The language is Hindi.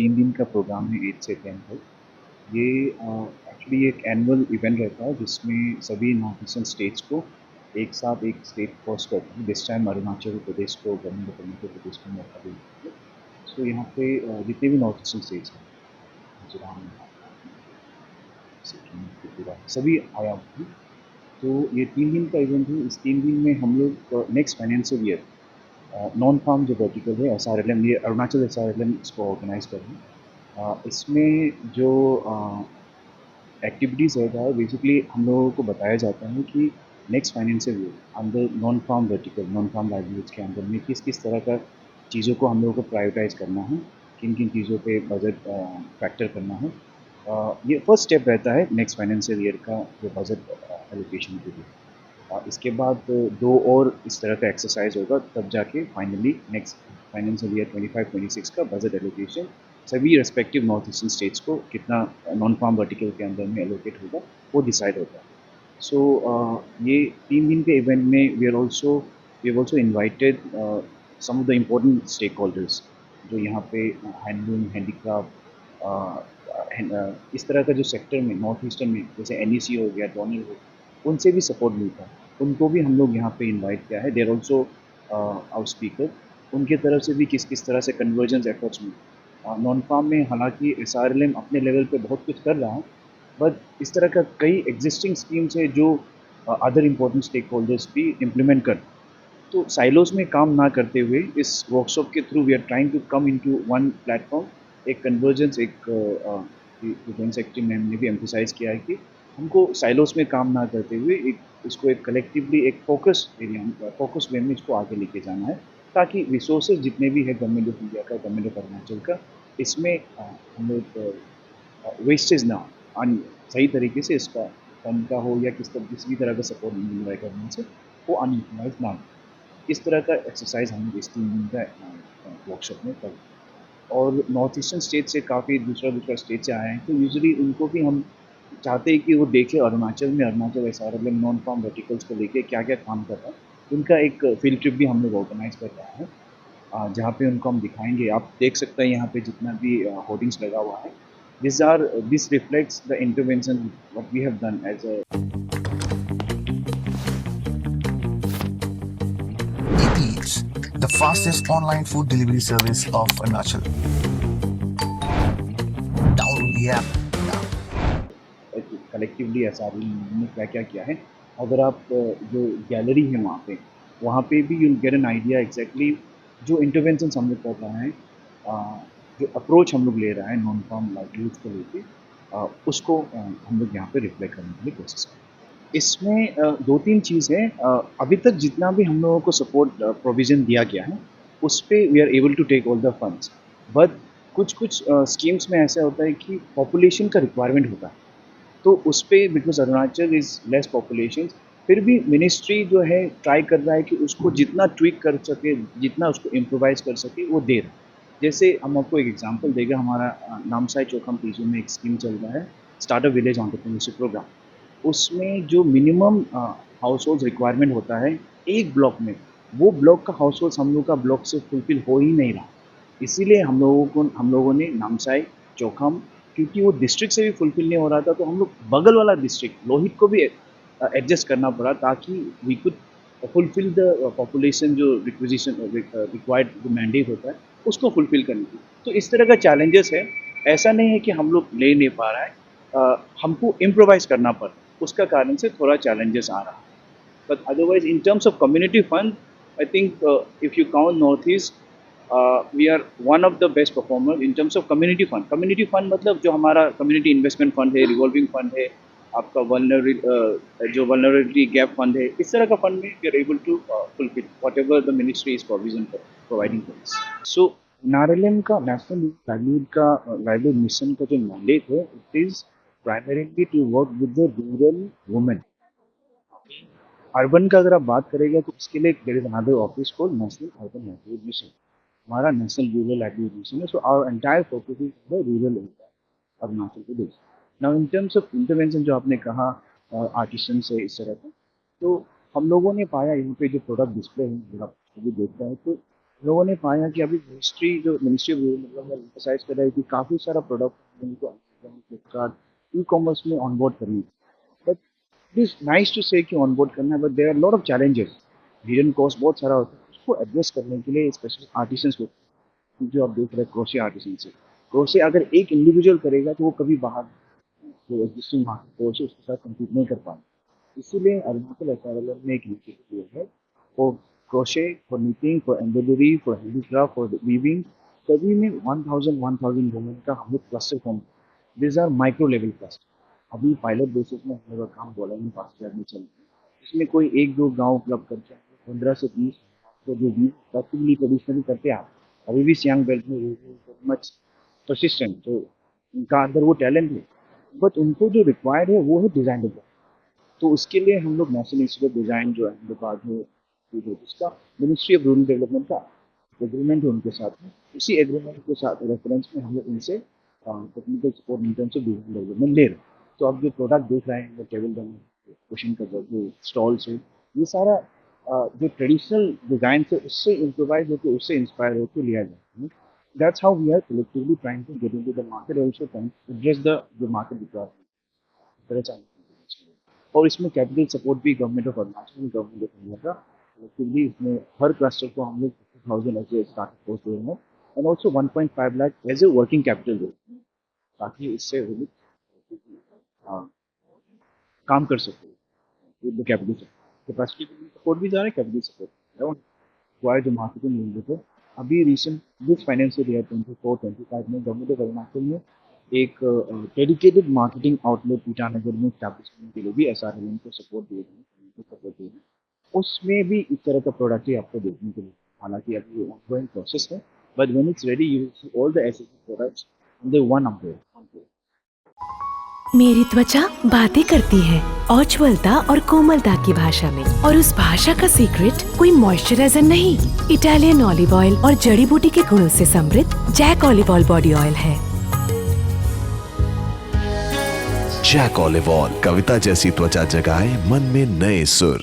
3 दिन का प्रोग्राम है 8 से 10 तक। ये एक्चुअली एक एनुअल इवेंट रहता है जिसमें सभी नॉर्थ ईस्टर्न स्टेट्स को एक साथ एक स्टेट होस्ट करते हैं। दिस टाइम अरुणाचल प्रदेश को, गवर्नमेंट ऑफ अरुणाचल प्रदेश को मौका दिया है। सो यहाँ पे जितने भी नॉर्थ ईस्टर्न स्टेट्स हैं, मिजोरम, सिक्किम, त्रिपुरा, सभी आया हुआ है। तो ये 3 दिन का इवेंट है। इस 3 दिन में हम लोग next financial year non farm जो वर्टिकल है SRLM, ये अरुणाचल SRLM इसको ऑर्गेनाइज कर रही है। इसमें जो एक्टिविटीज़ रहता है, बेसिकली हम लोगों को बताया जाता है कि नेक्स्ट फाइनेंशियल ईयर अंदर non farm vertical, non farm livelihoods के अंदर में किस किस तरह का चीज़ों को हम लोगों को प्रायोरिटाइज करना है, किन किन चीज़ों पे बजट फैक्टर करना है। ये फर्स्ट स्टेप रहता है नेक्स्ट फाइनेंशियल ईयर का जो बजट एलोकेशन के लिए। इसके बाद दो और इस तरह का एक्सरसाइज होगा, तब जाके फाइनली नेक्स्ट फाइनेंशियल ईयर 25-26 का बजट एलोकेशन सभी रेस्पेक्टिव नॉर्थ ईस्टर्न स्टेट्स को कितना नॉन फार्म वर्टिकल के अंदर में एलोकेट होगा वो डिसाइड होगा। सो ये 3 दिन के इवेंट में we are also invited some of the important stakeholders जो यहाँ पे हैंडलूम, हैंडीक्राफ्ट, इस तरह का जो सेक्टर में नॉर्थ ईस्टर्न में जैसे NEC हो गया, डोनल हो, उनसे भी सपोर्ट मिलता है। उनको भी हम लोग यहाँ पे इनवाइट किया है। देर ऑल्सो आवर स्पीकर, उनके तरफ से भी किस किस तरह से कन्वर्जेंस एफर्ट्स में नॉन फार्म में, हालांकि SRLM अपने लेवल पे बहुत कुछ कर रहा है, बट इस तरह का कई एग्जिस्टिंग स्कीम्स है जो अदर इम्पोर्टेंट स्टेक होल्डर्स भी इम्प्लीमेंट कर। तो साइलोस में काम ना करते हुए इस वर्कशॉप के through we are trying to come into one platform, एक कन्वर्जेंस, एक जॉइंट सेक्रेटरी मैम ने भी एम्फोसाइज किया है कि हमको साइलोस में काम ना करते हुए एक इसको एक कलेक्टिवली एक फोकस एरिया, फोकस वे में इसको आगे लेके जाना है, ताकि रिसोर्सेज जितने भी है गवर्नमेंट ऑफ इंडिया का, गवर्नमेंट ऑफ अरुणाचल का, इसमें हम लोग वेस्टेज ना अन सही तरीके से इसका फंड का हो या किसी भी तरह का सपोर्ट मिल रहा है गवर्नमेंट से, वो अनयूटिलाइज ना हो। इस तरह का एक्सरसाइज हम इस 3 दिन का वर्कशॉप में कर। और नॉर्थ ईस्टर्न स्टेट से काफ़ी दूसरा दूसरा स्टेट से आए हैं, तो यूजुअली उनको भी हम चाहते हैं कि वो देखें अरुणाचल में, Arunachal SRLM non farm verticals को लेके क्या क्या काम कर रहा है। उनका एक फील्ड ट्रिप भी हम लोग ऑर्गेनाइज कर रहे हैं, जहाँ पे उनको हम दिखाएंगे। आप देख सकते हैं यहाँ पे जितना भी होर्डिंग्स लगा हुआ है, this reflects the intervention what we have done as a. Eats, the fastest online food delivery service of Arunachal. Download the app now. Collectively SRLM ने क्या क्या किया है। अगर आप जो गैलरी है वहाँ पे भी you'll get an idea exactly जो इंटरवेंशन हम लोग कर रहे हैं, जो अप्रोच हम लोग ले रहे हैं नॉन फार्म लाइवलीहुड्स को लेके, उसको हम लोग यहाँ पे रिफ्लेक्ट करने के लिए कोशिश करें। इसमें 2-3 चीज़ है। अभी तक जितना भी हम लोगों को सपोर्ट प्रोविज़न दिया गया है, उस पे we are able to take all the funds. But कुछ स्कीम्स में ऐसा होता है कि पॉपुलेशन का रिक्वायरमेंट होता है, तो उस पे because Arunachal is less population, फिर भी मिनिस्ट्री जो है ट्राई कर रहा है कि उसको जितना ट्विक कर सके, जितना उसको इम्प्रोवाइज कर सके, वो दे रहा है। जैसे हम आपको एक एग्जांपल देगा, हमारा नामसाई चौखम पीजू में एक स्कीम चल रहा है, स्टार्टअप विलेज एंटरप्रेन्योरशिप प्रोग्राम। उसमें जो मिनिमम हाउस होल्ड रिक्वायरमेंट होता है एक ब्लॉक में, वो ब्लॉक का हाउस होल्ड हम लोग का ब्लॉक से फुलफिल हो ही नहीं रहा। इसीलिए हम लोगों ने नामसाई चौखम, क्योंकि वो डिस्ट्रिक्ट से भी फुलफिल नहीं हो रहा था, तो हम लोग बगल वाला डिस्ट्रिक्ट लोहित को भी एडजस्ट करना पड़ा, ताकि we could fulfil the population जो रिक्विजिशन रिक्वायर्ड जो मैंडेट होता है उसको फुलफिल करने की। तो इस तरह का चैलेंजेस है। ऐसा नहीं है कि हम लोग ले नहीं पा रहा है, हमको इम्प्रोवाइज करना पड़ा, उसका कारण से थोड़ा चैलेंजेस आ रहा है। But otherwise, in terms of community fund, I think if you count Northeast, we are one of the best performers in terms of community fund. Community fund मतलब जो हमारा community investment fund है, revolving fund है, आपका जो vulnerability gap fund है, इस तरह का fund में we are able to fulfill whatever the ministry is providing for us. So NRLM का नेशनल लाइवलीहुड मिशन का जो मैंडेट है, it is primarily to work with the rural women. Urban का अगर आप बात करेंगे तो उसके लिए there is another office called national urban livelihood mission. हमारा नेशनल रूरल लाइवलीहुड मिशन है। So our entire focus is the rural area Arunachal Pradesh. Now in terms of intervention जो आपने कहा आर्टिसन से इस तरह का, तो हम लोगों ने पाया यहाँ पे जो प्रोडक्ट डिस्प्ले है, जब आप भी देख रहे हैं, तो लोगों ने पाया कि अभी ministry of rural development emphasise कर रहा है कि काफ़ी सारा प्रोडक्ट उनको अमेज़न, फ्लिपकार्ट, ई-कॉमर्स में ऑनबोर्ड करनी है। But it is nice to say कि ऑनबोर्ड करना है, but there are lot of challenges. Hidden cost बहुत सारा होता है। उसको एड्रेस करने के लिए स्पेशली आर्टिसंस को, जो आप देख रहे हैं क्रोशे आर्टिसन से, क्रोशे अगर एक इंडिविजुअल करेगा तो वो कभी बाहर जो एग्जिस्टिंग मार्केट क्रोशे उसके साथ कम्पीट नहीं कर पाएंगे। इसीलिए अरुणाचल एसआरएलएम ने एक इनिशिएटिव लिया है for crochet, for knitting, for embroidery, for handicraft, for weaving. सभी में 1000 वुमेन का हम लोग cluster form, this are micro level cluster. अभी पायलट बेसिस में हम लोग का काम बोला में पास में चल रहा है। इसमें कोई एक दो गांव क्लब करके 15 से 20 तो जो भी प्रैक्टिकली ट्रेडिशनली करते आ रहे हैं। अभी भी सियांग बेल्ट में मच परसिस्टेंट, तो उनका अंदर वो टैलेंट है, बट उनको जो रिक्वायर्ड है वो है डिजाइन डेवलप। तो उसके लिए हम लोग नेशनल इंस्टीट्यूट ऑफ डिजाइन जो अहमदाबाद में जिसका मिनिस्ट्री ऑफ रूरल डेवलपमेंट का एग्रीमेंट है उनके साथ में, उसी एग्रीमेंट के साथ रेफरेंस में हम लोग उनसे technical support in terms of design development ले रहे हैं। तो अब जो प्रोडक्ट देख रहे हैं, टेबल क्वेश्चन का जो स्टॉल्स है, ये सारा जो ट्रेडिशनल डिजाइन से उससे इम्प्रोवाइज होकर उससे इंस्पायर होकर लिया जाता है। That's how we are collectively trying to get into the market, also trying to address the market requirement। और इसमें कैपिटल सपोर्ट भी government of Arunachal, government of India का कलेक्टिवली इसमें हर क्लस्टर को हम लोग 50,000 ऐसे स्टार्टअप पोस्ट दे रहे हैं, and also 1.5 lakh as a working capital दे रहे हैं, ताकि इससे वो लोग काम कर सके with the capital support. Capacity support भी जा रहा है, कैपिटल सपोर्ट वाई जो मार्केटिंग मिल रहे थे। अभी रिसेंट दिस फाइनेंशियल ईयर 24-25 में गवर्नमेंट ऑफ अरुणाचल में एक डेडिकेटेड मार्केटिंग आउटलेट ईटानगर में स्टैब्लिश करने के लिए भी एसआरएलएम को सपोर्ट दे रहे हैं। उसमें भी इस तरह का प्रोडक्ट ही आपको देखने को मिले, हालांकि अभी ये ऑनगोइंग प्रोसेस है, but when it's ready you will see all the assessee products under one umbrella. मेरी त्वचा बातें करती है औज्ज्वलता और कोमलता की भाषा में, और उस भाषा का सीक्रेट कोई मॉइस्चराइजर नहीं, इटालियन ऑलिव ऑयल और जड़ी बूटी के गुणों से समृद्ध Jack olive oil body oil है। जैक ऑलिव ऑयल, कविता जैसी त्वचा जगाए मन में नए सुर।